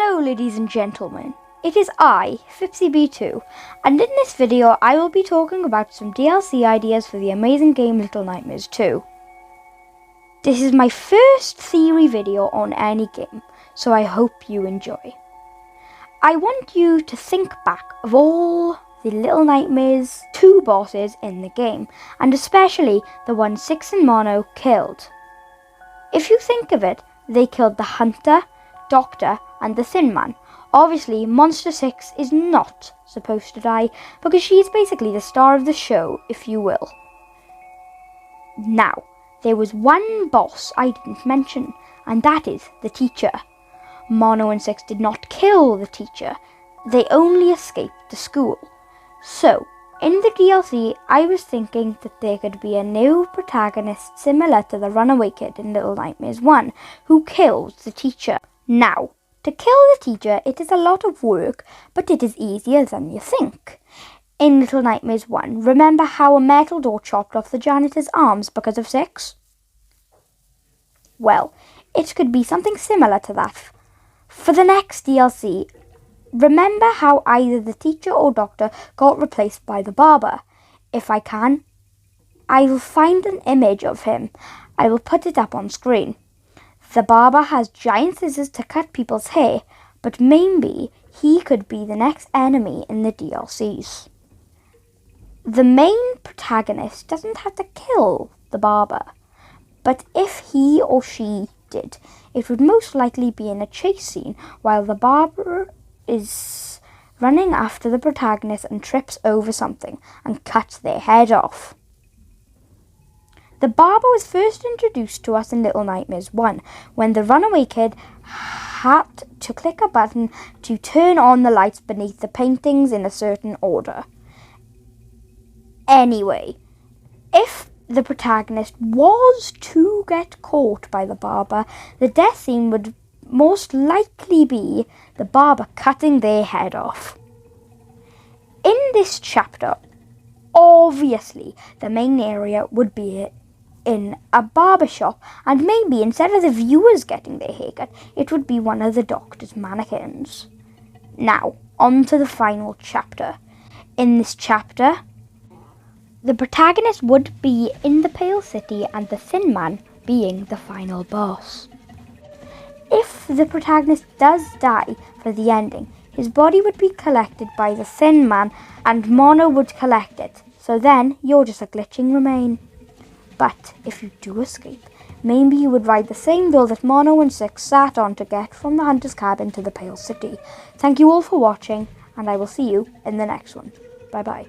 Hello ladies and gentlemen, it is I, FipsyB2, and in this video I will be talking about some DLC ideas for the amazing game Little Nightmares 2. This is my first theory video on any game, so I hope you enjoy. I want you to think back of all the Little Nightmares 2 bosses in the game, and especially the one Six and Mono killed. If you think of it, they killed the Hunter, Doctor and the Thin Man. Obviously, Monster 6 is not supposed to die because she is basically the star of the show, if you will. Now, there was one boss I didn't mention, and that is the teacher. Mono and Six did not kill the teacher, they only escaped the school. So, in the DLC, I was thinking that there could be a new protagonist similar to the runaway kid in Little Nightmares 1, who kills the teacher. Now, to kill the teacher, it is a lot of work, but it is easier than you think. In Little Nightmares 1, remember how a metal door chopped off the janitor's arms because of Six? Well, it could be something similar to that. For the next DLC, remember how either the teacher or doctor got replaced by the barber? If I can, I will find an image of him. I will put it up on screen. The barber has giant scissors to cut people's hair, but maybe he could be the next enemy in the DLCs. The main protagonist doesn't have to kill the barber, but if he or she did, it would most likely be in a chase scene while the barber is running after the protagonist and trips over something and cuts their head off. The barber was first introduced to us in Little Nightmares 1, when the runaway kid had to click a button to turn on the lights beneath the paintings in a certain order. Anyway, if the protagonist was to get caught by the barber, the death scene would most likely be the barber cutting their head off. In this chapter, obviously, the main area would be in a barbershop, and maybe instead of the viewers getting their haircut, it would be one of the doctor's mannequins. Now, on to the final chapter. In this chapter, the protagonist would be in the Pale City and the Thin Man being the final boss. If the protagonist does die for the ending, his body would be collected by the Thin Man and Mono would collect it, so then you're just a glitching remain. But if you do escape, maybe you would ride the same bill that Mono and Six sat on to get from the Hunter's cabin to the Pale City. Thank you all for watching, and I will see you in the next one. Bye bye.